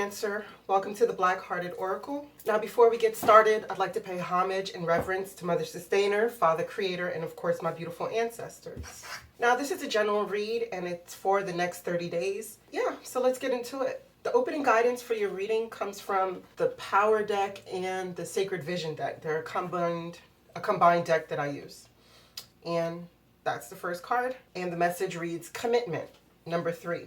Cancer. Welcome to the Black-Hearted Oracle. Now, before we get started, I'd like to pay homage and reverence to Mother Sustainer, Father Creator, and of course, my beautiful ancestors. Now, this is a general read, and it's for the next 30 days. Yeah, so let's get into it. The opening guidance for your reading comes from the Power deck and the Sacred Vision deck. They're a combined deck that I use. And that's the first card. And the message reads, Commitment, number 3.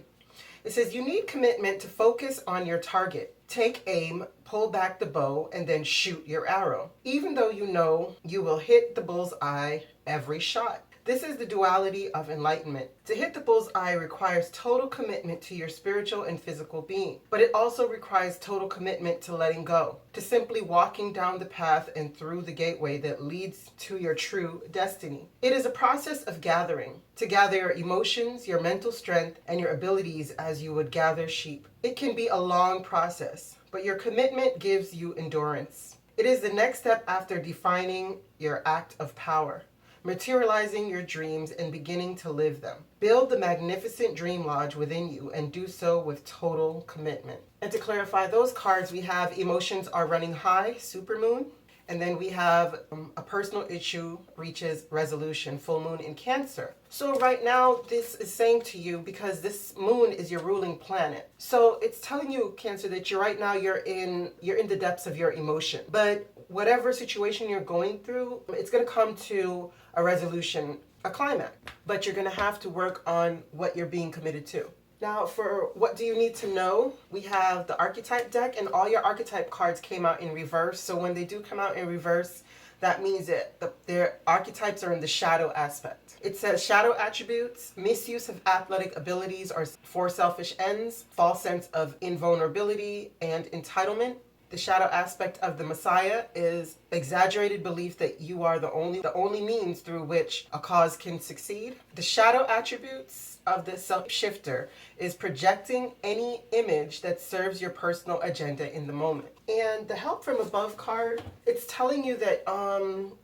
It says, you need commitment to focus on your target. Take aim, pull back the bow, and then shoot your arrow, even though you know you will hit the bull's eye every shot. This is the duality of enlightenment. To hit the bull's eye requires total commitment to your spiritual and physical being, but it also requires total commitment to letting go, to simply walking down the path and through the gateway that leads to your true destiny. It is a process of gathering, to gather your emotions, your mental strength, and your abilities as you would gather sheep. It can be a long process, but your commitment gives you endurance. It is the next step after defining your act of power, materializing your dreams and beginning to live them. Build the magnificent dream lodge within you and do so with total commitment. And to clarify those cards, we have emotions are running high, supermoon. And then we have a personal issue reaches resolution, full moon in Cancer. So right now, this is saying to you, because this moon is your ruling planet. So it's telling you, Cancer, that right now you're in the depths of your emotion. But whatever situation you're going through, it's going to come to a resolution, a climax. But you're going to have to work on what you're being committed to. Now, for what do you need to know, we have the archetype deck, and all your archetype cards came out in reverse. So when they do come out in reverse, that means that their archetypes are in the shadow aspect. It says shadow attributes, misuse of athletic abilities or for selfish ends, false sense of invulnerability and entitlement. The shadow aspect of the Messiah is exaggerated belief that you are the only means through which a cause can succeed. The shadow attributes of the self-shifter is projecting any image that serves your personal agenda in the moment. And the help from above card, it's telling you that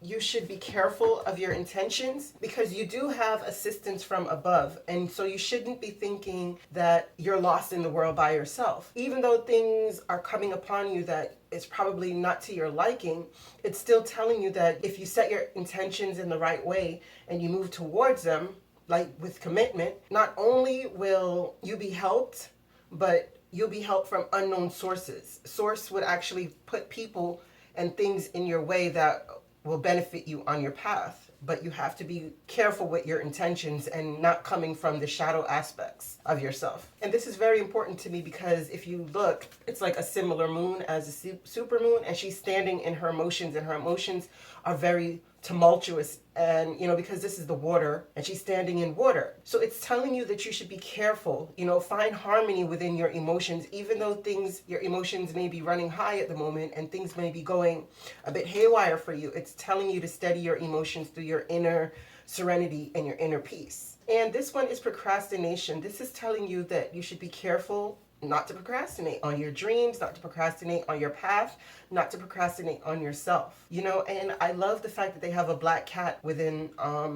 you should be careful of your intentions because you do have assistance from above. And so you shouldn't be thinking that you're lost in the world by yourself. Even though things are coming upon you that is probably not to your liking, it's still telling you that if you set your intentions in the right way and you move towards them, like with commitment, not only will you be helped, but you'll be helped from unknown sources. Source would actually put people and things in your way that will benefit you on your path. But you have to be careful with your intentions and not coming from the shadow aspects of yourself. And this is very important to me because if you look, it's like a similar moon as a supermoon, and she's standing in her emotions, and her emotions are very tumultuous, and because this is the water and she's standing in water. So it's telling you that you should be careful, find harmony within your emotions, even though your emotions may be running high at the moment and things may be going a bit haywire for you. It's telling you to steady your emotions through your inner serenity and your inner peace. And this one is procrastination. This is telling you that you should be careful not to procrastinate on your dreams, not to procrastinate on your path, not to procrastinate on yourself. And I love the fact that they have a black cat within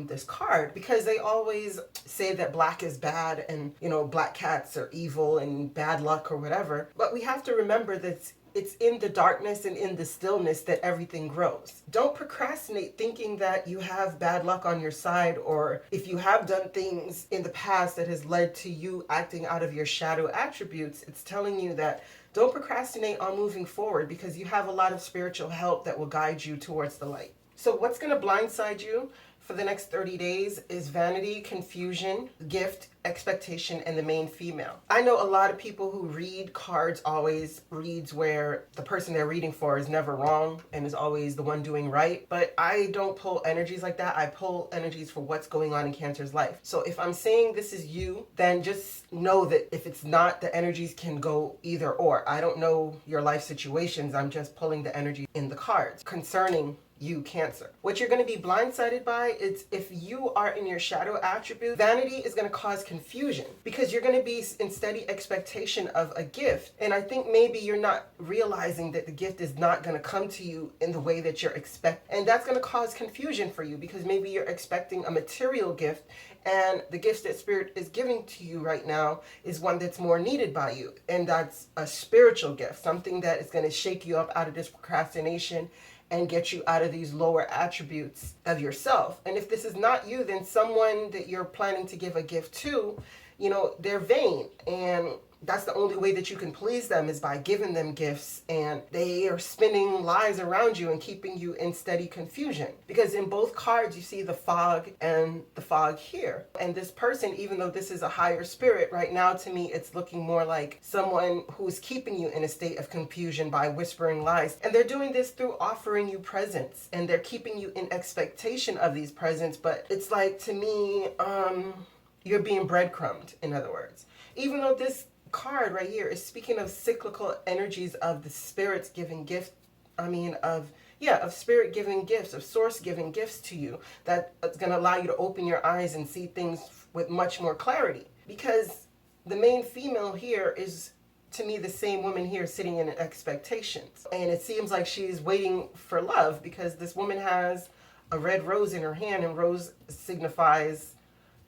this card, because they always say that black is bad and, black cats are evil and bad luck or whatever. But we have to remember that it's in the darkness and in the stillness that everything grows. Don't procrastinate thinking that you have bad luck on your side, or if you have done things in the past that has led to you acting out of your shadow attributes, it's telling you that don't procrastinate on moving forward because you have a lot of spiritual help that will guide you towards the light. So what's going to blindside you for the next 30 days is vanity, confusion, gift, expectation, and the main female. I know a lot of people who read cards always reads where the person they're reading for is never wrong and is always the one doing right. But I don't pull energies like that. I pull energies for what's going on in Cancer's life. So if I'm saying this is you, then just know that if it's not, the energies can go either or. I don't know your life situations. I'm just pulling the energy in the cards concerning you, Cancer. What you're going to be blindsided by is if you are in your shadow attribute, vanity is going to cause confusion because you're going to be in steady expectation of a gift. And I think maybe you're not realizing that the gift is not going to come to you in the way that you're expecting. And that's going to cause confusion for you because maybe you're expecting a material gift, and the gifts that Spirit is giving to you right now is one that's more needed by you. And that's a spiritual gift, something that is going to shake you up out of this procrastination and get you out of these lower attributes of yourself. And if this is not you, then someone that you're planning to give a gift to, they're vain, and that's the only way that you can please them is by giving them gifts, and they are spinning lies around you and keeping you in steady confusion. Because in both cards you see the fog and the fog here. And this person, even though this is a higher spirit, right now to me it's looking more like someone who's keeping you in a state of confusion by whispering lies. And they're doing this through offering you presents, and they're keeping you in expectation of these presents. But it's like, to me, you're being breadcrumbed, in other words. Even though this card right here is speaking of cyclical energies of the spirits giving gift, of spirit giving gifts, of source giving gifts to you, that's going to allow you to open your eyes and see things with much more clarity. Because the main female here is, to me, the same woman here sitting in expectations. And it seems like she's waiting for love because this woman has a red rose in her hand, and rose signifies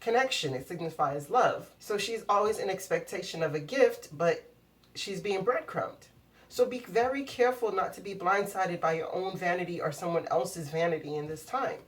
connection, it signifies love. So she's always in expectation of a gift, but she's being breadcrumbed. So be very careful not to be blindsided by your own vanity or someone else's vanity in this time,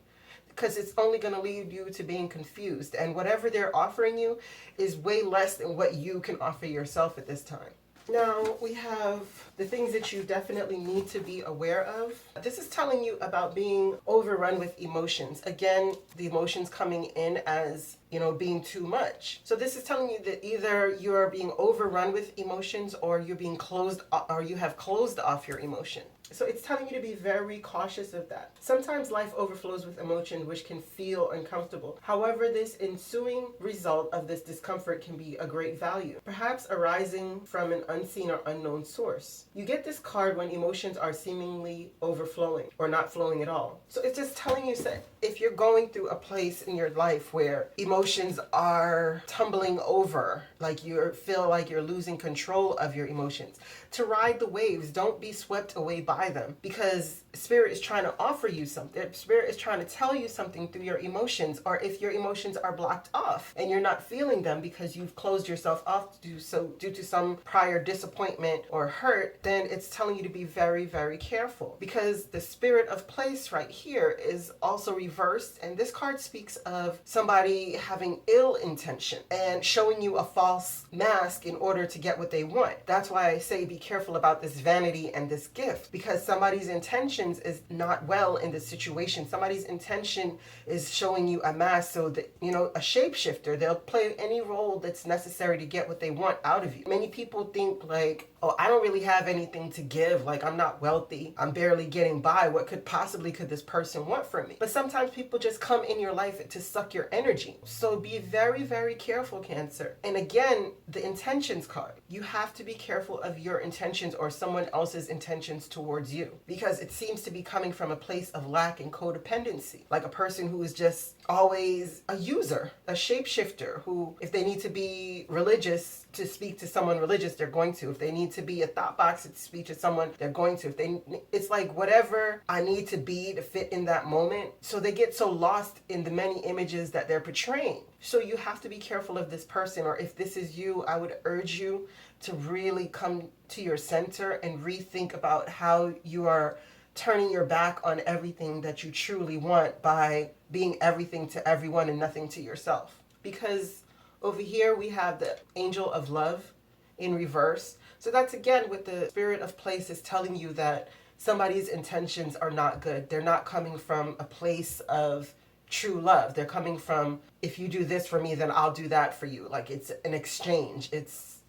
because it's only going to lead you to being confused, and whatever they're offering you is way less than what you can offer yourself at this time. Now we have the things that you definitely need to be aware of. This is telling you about being overrun with emotions. Again, the emotions coming in as, being too much. So this is telling you that either you're being overrun with emotions, or you're being closed, or you have closed off your emotion. So it's telling you to be very cautious of that. Sometimes life overflows with emotion, which can feel uncomfortable. However, this ensuing result of this discomfort can be a great value, perhaps arising from an unseen or unknown source. You get this card when emotions are seemingly overflowing or not flowing at all. So it's just telling you that if you're going through a place in your life where emotions are tumbling over, like you feel like you're losing control of your emotions, to ride the waves, don't be swept away by them, because Spirit is trying to offer you something. Spirit is trying to tell you something through your emotions. Or if your emotions are blocked off and you're not feeling them because you've closed yourself off due to some prior disappointment or hurt, then it's telling you to be very, very careful, because the spirit of place right here is also reversed. And this card speaks of somebody having ill intention and showing you a false mask in order to get what they want. That's why I say be careful about this vanity and this gift, because somebody's intentions is not well in this situation. Somebody's intention is showing you a mask so that, a shapeshifter, they'll play any role that's necessary to get what they want out of you. Many people think like, oh, I don't really have anything to give. Like, I'm not wealthy. I'm barely getting by. What could this person want from me? But sometimes people just come in your life to suck your energy. So be very, very careful, Cancer. And again, the intentions card. You have to be careful of your intentions or someone else's intentions towards you, because it seems to be coming from a place of lack and codependency. Like a person who is just always a user, a shapeshifter, who, if they need to be religious to speak to someone religious, they're going to. If they need to be a thought box to speak to someone, they're going to. It's like whatever I need to be to fit in that moment. So they get so lost in the many images that they're portraying. So you have to be careful of this person, or if this is you, I would urge you to really come to your center and rethink about how you are turning your back on everything that you truly want by being everything to everyone and nothing to yourself. Because over here we have the Angel of Love in reverse. So that's again what the spirit of place is telling you, that somebody's intentions are not good. They're not coming from a place of true love. They're coming from, if you do this for me, then I'll do that for you. Like it's an exchange.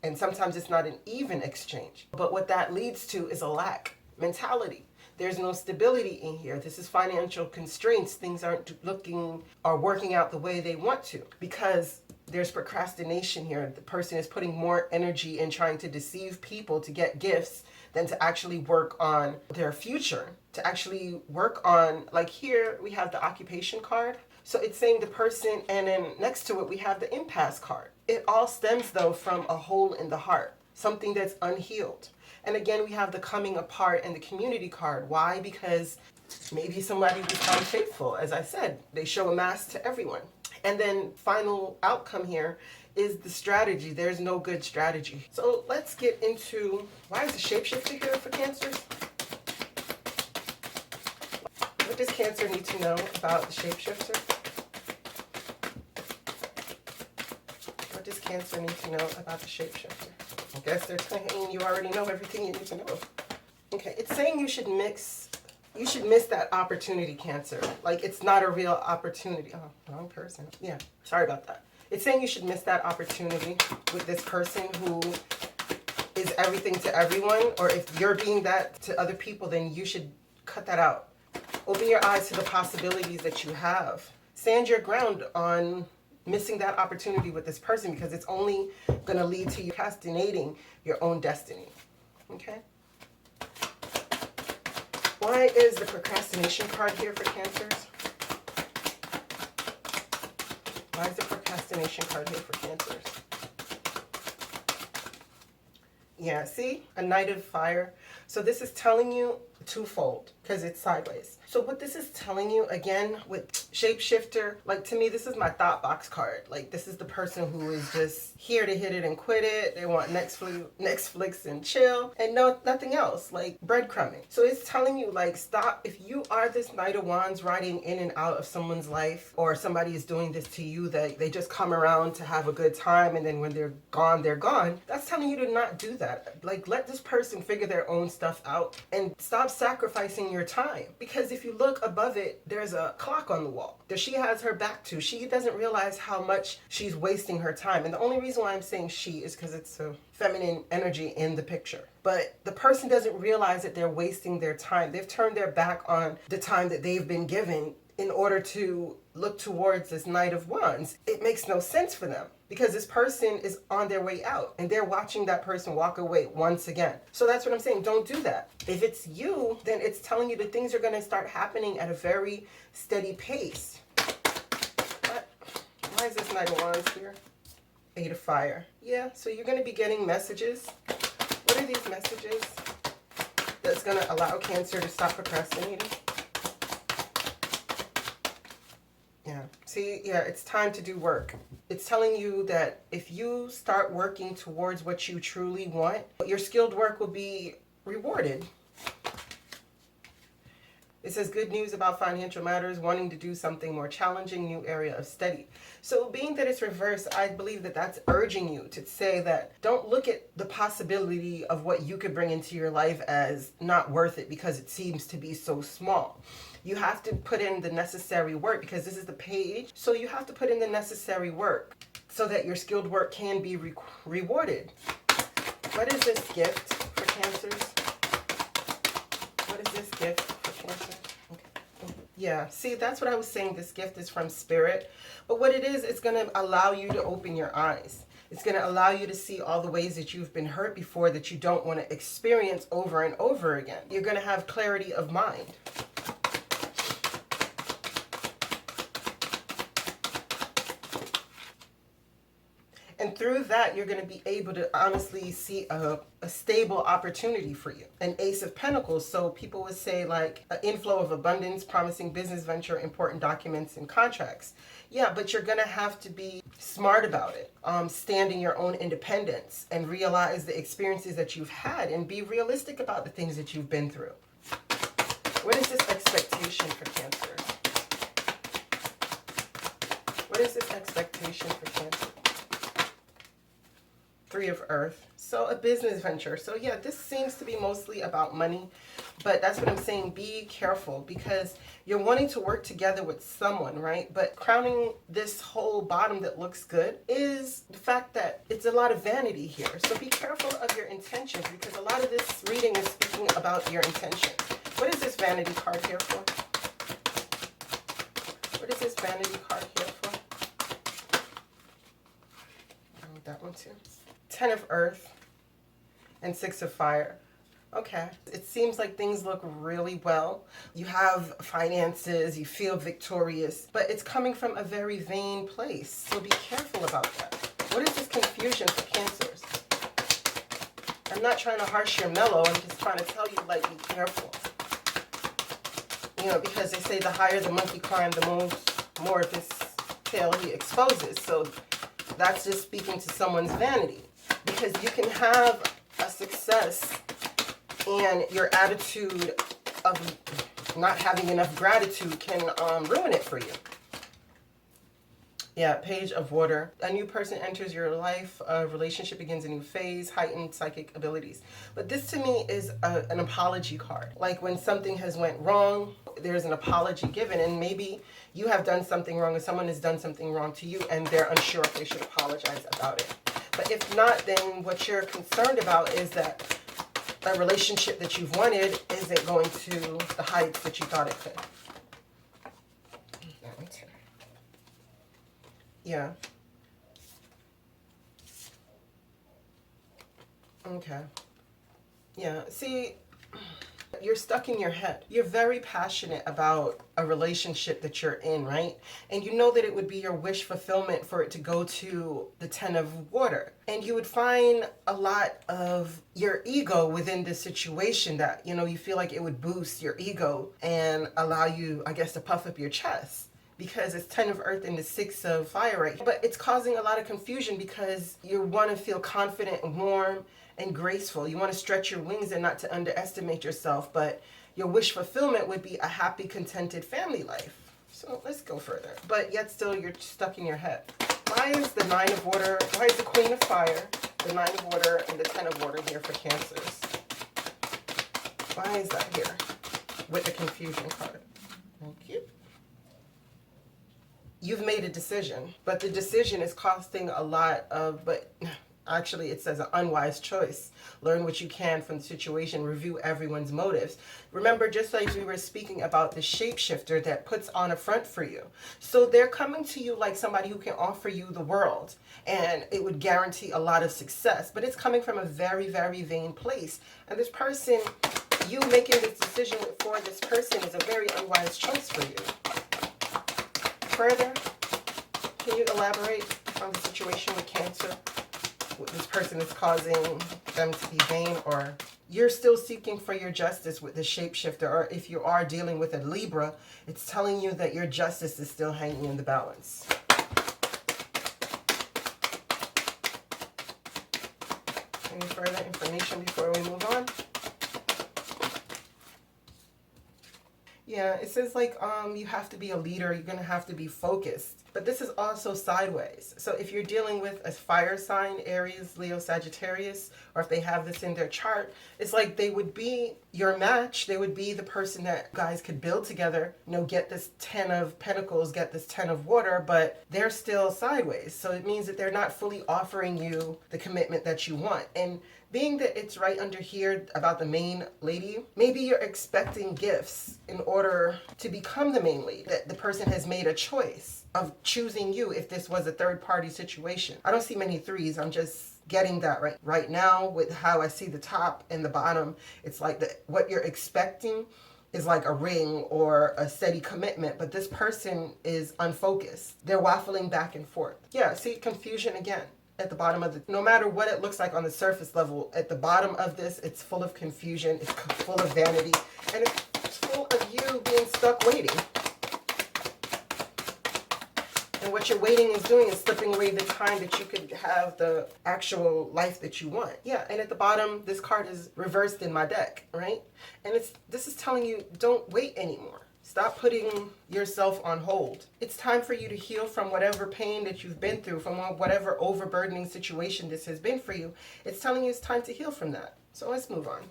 And sometimes it's not an even exchange. But what that leads to is a lack mentality. There's no stability in here. This is financial constraints. Things aren't working out the way they want to, because there's procrastination here. The person is putting more energy in trying to deceive people to get gifts than to actually work on their future. to actually work on, like here we have the occupation card. So it's saying the person, and then next to it we have the impasse card. It all stems though from a hole in the heart, something that's unhealed. And again, we have the coming apart and the community card. Why? Because maybe somebody was unfaithful. As I said, they show a mask to everyone. And then final outcome here is the strategy. There's no good strategy. So let's get into, why is the shapeshifter here for Cancers? What does Cancer need to know about the shapeshifter? What does Cancer need to know about the shapeshifter? I guess they're saying you already know everything you need to know. Okay, it's saying you should miss that opportunity, Cancer. Like, it's not a real opportunity. Oh, wrong person. Yeah, sorry about that. It's saying you should miss that opportunity with this person who is everything to everyone, or if you're being that to other people, then you should cut that out. Open your eyes to the possibilities that you have. Stand your ground on missing that opportunity with this person, because it's only going to lead to you procrastinating your own destiny. Okay? Why is the procrastination card here for Cancers? Why is the procrastination card here for Cancers? Yeah, see? A Knight of Fire. So this is telling you twofold, because it's sideways. So what this is telling you, again, with shapeshifter, like, to me, this is my thought box card. Like, this is the person who is just here to hit it and quit it. They want Netflix and chill and nothing else, like breadcrumbing. So it's telling you, like, stop. If you are this Knight of Wands riding in and out of someone's life, or somebody is doing this to you, that they just come around to have a good time, and then when they're gone, that's telling you to not do that. Like, let this person figure their own stuff out and stop sacrificing your time. Because if you look above it, there's a clock on the wall that she has her back to. She doesn't realize how much she's wasting her time. And the only reason why I'm saying she is because it's a feminine energy in the picture. But the person doesn't realize that they're wasting their time. They've turned their back on the time that they've been given in order to look towards this Knight of Wands. It makes no sense for them, because this person is on their way out and they're watching that person walk away once again. So that's what I'm saying. Don't do that. If it's you, then it's telling you that things are going to start happening at a very steady pace. But why is this Knight of Wands here? Eight of Fire. Yeah, so you're going to be getting messages. What are these messages that's going to allow Cancer to stop procrastinating? Yeah. See, yeah, it's time to do work. It's telling you that if you start working towards what you truly want, your skilled work will be rewarded. It says good news about financial matters, wanting to do something more challenging, new area of study. So being that it's reversed, I believe that that's urging you to say that don't look at the possibility of what you could bring into your life as not worth it because it seems to be so small. You have to put in the necessary work, because this is the page. So you have to put in the necessary work so that your skilled work can be rewarded. What is this gift for Cancers? What is this gift for Cancer? Okay. Yeah, see, that's what I was saying. This gift is from Spirit. But what it is, it's going to allow you to open your eyes. It's going to allow you to see all the ways that you've been hurt before that you don't want to experience over and over again. You're going to have clarity of mind. And through that, you're going to be able to honestly see a stable opportunity for you. An Ace of Pentacles. So people would say, like, an inflow of abundance, promising business venture, important documents and contracts. Yeah, but you're going to have to be smart about it. Stand in your own independence and realize the experiences that you've had and be realistic about the things that you've been through. What is this expectation for Cancer? What is this expectation for Cancer? Three of Earth. So a business venture. So yeah, this seems to be mostly about money, but that's what I'm saying. Be careful, because you're wanting to work together with someone, right? But crowning this whole bottom that looks good is the fact that it's a lot of vanity here. So be careful of your intentions, because a lot of this reading is speaking about your intentions. What is this vanity card here for? What is this vanity card here for? That one too. Ten of Earth and Six of Fire. Okay. It seems like things look really well. You have finances, you feel victorious, but it's coming from a very vain place. So be careful about that. What is this confusion for Cancers? I'm not trying to harsh your mellow. I'm just trying to tell you, like, be careful. You know, because they say the higher the monkey climbs, the more of his tail he exposes. So that's just speaking to someone's vanity. Because you can have a success and your attitude of not having enough gratitude can ruin it for you. Yeah, Page of Water. A new person enters your life. A relationship begins a new phase. Heightened psychic abilities. But this to me is an apology card. Like when something has went wrong, there's an apology given. And maybe you have done something wrong or someone has done something wrong to you and they're unsure if they should apologize about it. But if not, then what you're concerned about is that a relationship that you've wanted isn't going to the heights that you thought it could. Yeah. Okay. Yeah. See, you're stuck in your head. You're very passionate about a relationship that you're in, right? And you know that it would be your wish fulfillment for it to go to the Ten of Water. And you would find a lot of your ego within this situation that, you know, you feel like it would boost your ego and allow you, I guess, to puff up your chest. Because it's 10 of Earth and the 6 of Fire right here. But it's causing a lot of confusion because you want to feel confident and warm and graceful. You want to stretch your wings and not to underestimate yourself. But your wish fulfillment would be a happy, contented family life. So let's go further. But yet still you're stuck in your head. Why is the 9 of Water, why is the Queen of Fire, the 9 of Water, and the 10 of Water here for Cancers? Why is that here with the confusion card? Thank you. You've made a decision, but the decision is costing a lot of, but actually it says an unwise choice. Learn what you can from the situation, review everyone's motives. Remember, just like we were speaking about the shapeshifter that puts on a front for you. So they're coming to you like somebody who can offer you the world and it would guarantee a lot of success, but it's coming from a very, very vain place. And this person, you making this decision for this person is a very unwise choice for you. Further, can you elaborate on the situation with Cancer? What this person is causing them to be vain, or you're still seeking for your justice with the shapeshifter, or if you are dealing with a Libra, it's telling you that your justice is still hanging in the balance. Any further information before we move on? Yeah, it says like you have to be a leader, you're going to have to be focused. But this is also sideways. So if you're dealing with a fire sign, Aries, Leo, Sagittarius, or if they have this in their chart, it's like they would be your match. They would be the person that guys could build together, you know, get this 10 of Pentacles, get this 10 of Water, but they're still sideways. So it means that they're not fully offering you the commitment that you want. And being that it's right under here about the main lady, maybe you're expecting gifts in order to become the main lady, that the person has made a choice of choosing you if this was a third party situation. I don't see many threes. I'm just getting that right now with how I see the top and the bottom. It's like what you're expecting is like a ring or a steady commitment, but this person is unfocused. They're waffling back and forth. Yeah, see, confusion again. At the bottom of no matter what it looks like on the surface level, at the bottom of this, it's full of confusion, it's full of vanity, and it's full of you being stuck waiting. And what you're waiting is doing is slipping away the time that you could have the actual life that you want. Yeah, and at the bottom, this card is reversed in my deck, right? And this is telling you, don't wait anymore. Stop putting yourself on hold. It's time for you to heal from whatever pain that you've been through, from whatever overburdening situation this has been for you. It's telling you it's time to heal from that. So let's move on.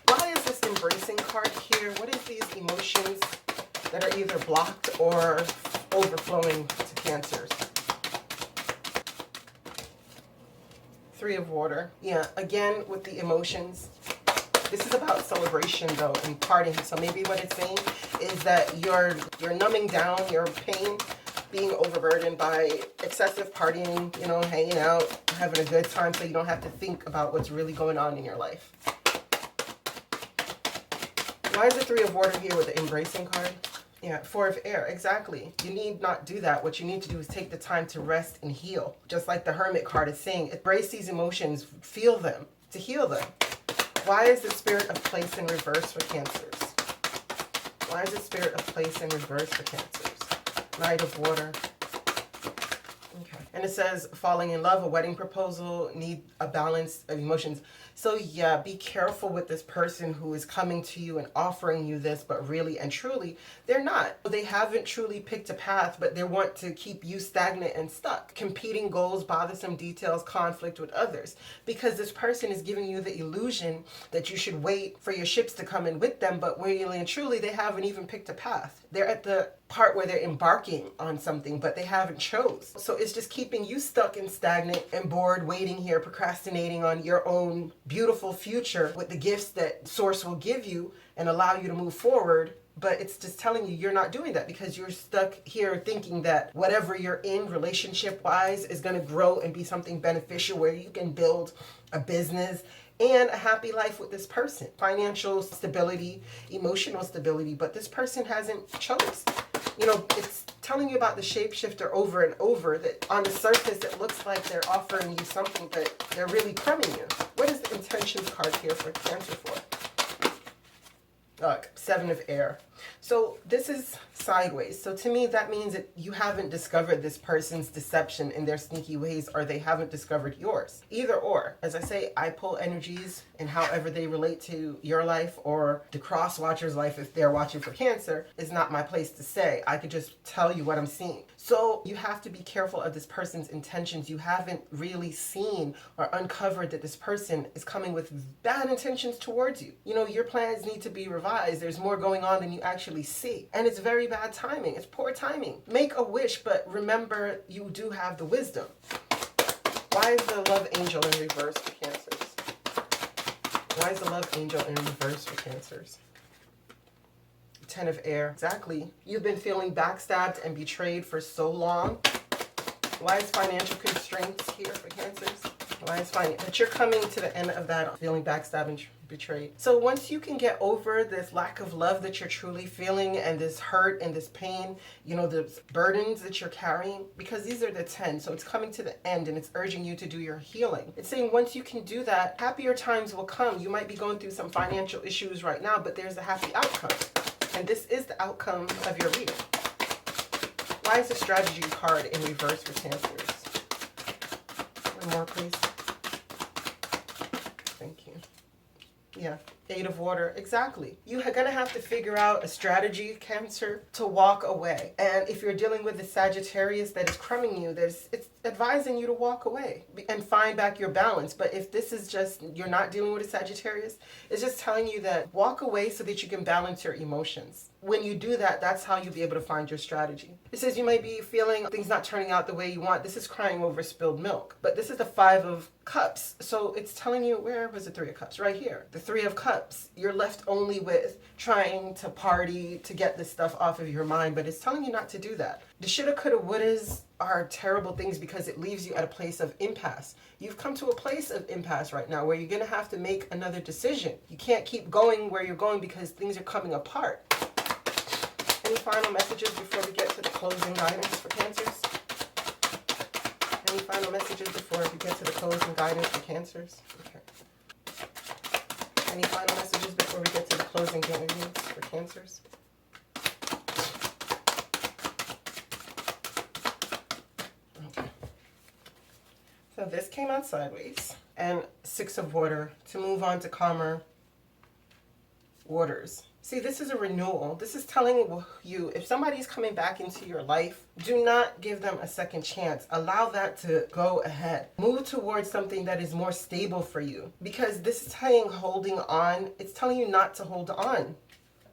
Why is this embracing card here? What is these emotions that are either blocked or overflowing to Cancers? 3 of Water. Yeah, again with the emotions. This is about celebration though and partying. So maybe what it's saying is that you're numbing down your pain, being overburdened by excessive partying, you know, hanging out, having a good time so you don't have to think about what's really going on in your life. Why is the Three of Water here with the embracing card? Yeah, Four of Air, exactly. You need not do that. What you need to do is take the time to rest and heal. Just like the Hermit card is saying, embrace these emotions, feel them, to heal them. Why is the Spirit of Place in reverse for Cancers? Why is the Spirit of Place in reverse for Cancers? Knight of Water. Okay. And it says, falling in love, a wedding proposal, need a balance of emotions. So yeah, be careful with this person who is coming to you and offering you this, but really and truly, they're not. They haven't truly picked a path, but they want to keep you stagnant and stuck. Competing goals, bothersome details, conflict with others. Because this person is giving you the illusion that you should wait for your ships to come in with them, but really and truly, they haven't even picked a path. They're at the part where they're embarking on something, but they haven't chose. So it's just keeping you stuck and stagnant and bored, waiting here, procrastinating on your own beautiful future with the gifts that Source will give you and allow you to move forward. But it's just telling you you're not doing that because you're stuck here thinking that whatever you're in relationship wise is going to grow and be something beneficial where you can build a business and a happy life with this person. Financial stability, emotional stability, but this person hasn't chose. You know, it's telling you about the shapeshifter over and over that on the surface it looks like they're offering you something, but they're really crumbing you. What is the intentions card here for Cancer for? Look, Seven of Air. So this is sideways. So to me, that means that you haven't discovered this person's deception in their sneaky ways, or they haven't discovered yours. Either or. As I say, I pull energies and however they relate to your life or the cross watcher's life if they're watching for Cancer is not my place to say. I could just tell you what I'm seeing. So you have to be careful of this person's intentions. You haven't really seen or uncovered that this person is coming with bad intentions towards you. You know, your plans need to be revised. There's more going on than you actually see. And it's very bad timing. It's poor timing. Make a wish, but remember you do have the wisdom. Why is the Love Angel in reverse for Cancers? Why is the Love Angel in reverse for Cancers? Ten of Air. Exactly. You've been feeling backstabbed and betrayed for so long. Why is financial constraints here for Cancers? Why is finance? But you're coming to the end of that feeling backstabbed and betrayed. So once you can get over this lack of love that you're truly feeling and this hurt and this pain, you know, the burdens that you're carrying, because these are the 10, so it's coming to the end and it's urging you to do your healing. It's saying once you can do that, happier times will come. You might be going through some financial issues right now, but there's a happy outcome. And this is the outcome of your reading. Why is the Strategy card in reverse for Cancers? One more, please. Thank you. Yeah, Eight of Water, exactly. You're gonna have to figure out a strategy, Cancer, to walk away. And if you're dealing with the Sagittarius that is crumbing you, it's advising you to walk away and find back your balance. But if this is just, you're not dealing with a Sagittarius, it's just telling you that walk away so that you can balance your emotions. When you do that, that's how you'll be able to find your strategy. It says you might be feeling things not turning out the way you want. This is crying over spilled milk. But this is the Five of Cups. So it's telling you, where was the Three of Cups? Right here. The Three of Cups. You're left only with trying to party to get this stuff off of your mind, but it's telling you not to do that. The shoulda, coulda, wouldas are terrible things because it leaves you at a place of impasse. You've come to a place of impasse right now where you're going to have to make another decision. You can't keep going where you're going because things are coming apart. Any final messages before we get to the closing guidance for Cancers? Any final messages before we get to the closing guidance for Cancers? Okay. Any final messages before we get to the closing guidance for Cancers? Okay. So this came out sideways. And Six of Water to move on to calmer waters. See, this is a renewal. This is telling you if somebody's coming back into your life, do not give them a second chance. Allow that to go ahead. Move towards something that is more stable for you. Because this is telling holding on. It's telling you not to hold on.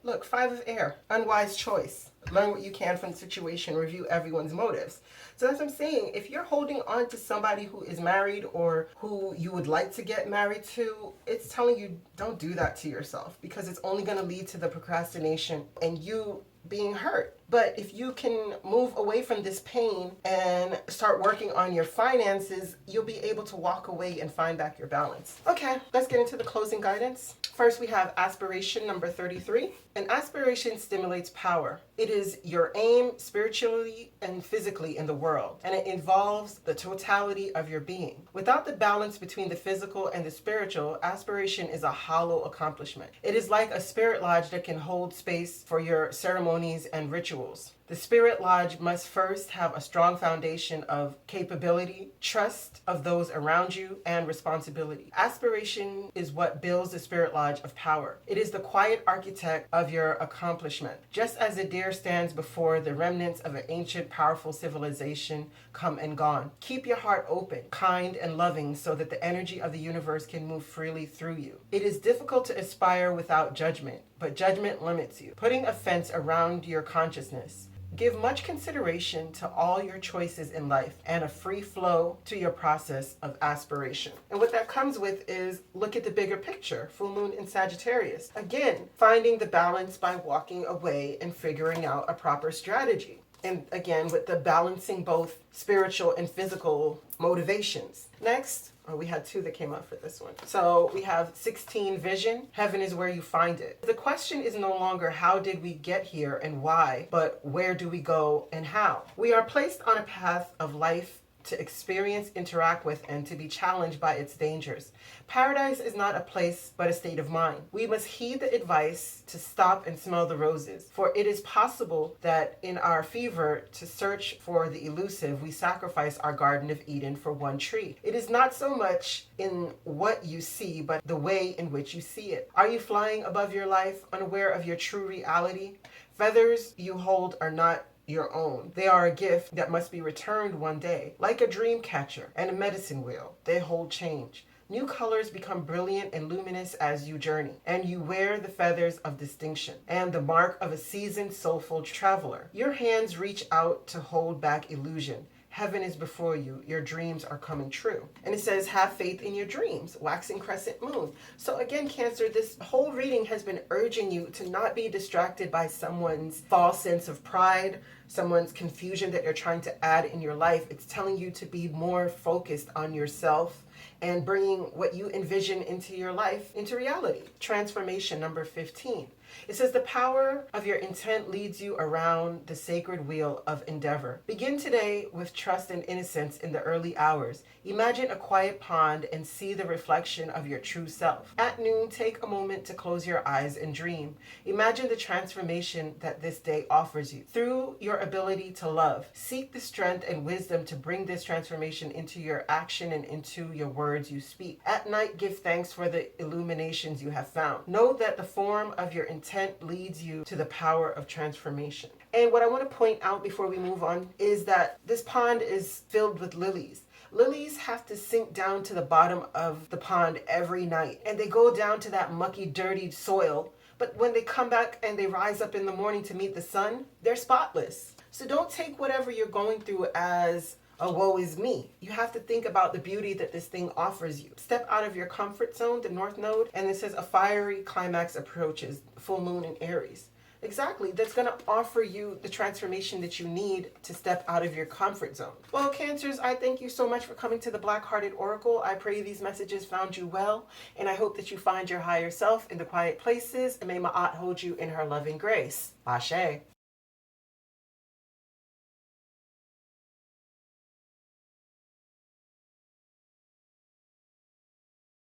Look, Five of Air, unwise choice. Learn what you can from the situation. Review everyone's motives. So that's what I'm saying. If you're holding on to somebody who is married or who you would like to get married to, it's telling you don't do that to yourself because it's only going to lead to the procrastination and you being hurt. But if you can move away from this pain and start working on your finances, you'll be able to walk away and find back your balance. Okay, let's get into the closing guidance. First, we have aspiration number 33. An aspiration stimulates power. It is your aim spiritually and physically in the world, and it involves the totality of your being. Without the balance between the physical and the spiritual, aspiration is a hollow accomplishment. It is like a spirit lodge that can hold space for your ceremonies and rituals. The spirit lodge must first have a strong foundation of capability, trust of those around you, and responsibility. Aspiration is what builds the spirit lodge of power. It is the quiet architect of your accomplishment. Just as a deer stands before the remnants of an ancient, powerful civilization come and gone. Keep your heart open, kind, and loving so that the energy of the universe can move freely through you. It is difficult to aspire without judgment, but judgment limits you, putting a fence around your consciousness. Give much consideration to all your choices in life and a free flow to your process of aspiration. And what that comes with is look at the bigger picture, full moon in Sagittarius. Again, finding the balance by walking away and figuring out a proper strategy. And again, with the balancing both spiritual and physical motivations. Next, we had two that came up for this one. So we have 16 vision. Heaven is where you find it. The question is no longer how did we get here and why, but where do we go and how? We are placed on a path of life to experience, interact with, and to be challenged by its dangers. Paradise is not a place, but a state of mind. We must heed the advice to stop and smell the roses, for it is possible that in our fever to search for the elusive, we sacrifice our Garden of Eden for one tree. It is not so much in what you see, but the way in which you see it. Are you flying above your life, unaware of your true reality? Feathers you hold are not your own. They are a gift that must be returned one day. Like a dream catcher and a medicine wheel, they hold change. New colors become brilliant and luminous as you journey, and you wear the feathers of distinction and the mark of a seasoned, soulful traveler. Your hands reach out to hold back illusion. Heaven is before you. Your dreams are coming true. And it says, have faith in your dreams. Waxing crescent moon. So again, Cancer, this whole reading has been urging you to not be distracted by someone's false sense of pride, someone's confusion that they're trying to add in your life. It's telling you to be more focused on yourself and bringing what you envision into your life into reality. Transformation number 15. It says the power of your intent leads you around the sacred wheel of endeavor. Begin today with trust and innocence in the early hours. Imagine a quiet pond and see the reflection of your true self. At noon, take a moment to close your eyes and dream. Imagine the transformation that this day offers you. Through your ability to love, seek the strength and wisdom to bring this transformation into your action and into your words you speak. At night, give thanks for the illuminations you have found. Know that the form of your intent leads you to the power of transformation. And what I want to point out before we move on is that this pond is filled with lilies. Lilies have to sink down to the bottom of the pond every night, and they go down to that mucky, dirty soil. But when they come back and they rise up in the morning to meet the sun, they're spotless. So don't take whatever you're going through as a woe is me. You have to think about the beauty that this thing offers you. Step out of your comfort zone, the North Node, and it says a fiery climax approaches, full moon in Aries. Exactly, that's going to offer you the transformation that you need to step out of your comfort zone. Well, Cancers, I thank you so much for coming to the Black-Hearted Oracle. I pray these messages found you well, and I hope that you find your higher self in the quiet places, and may Ma'at hold you in her loving grace. Ashe.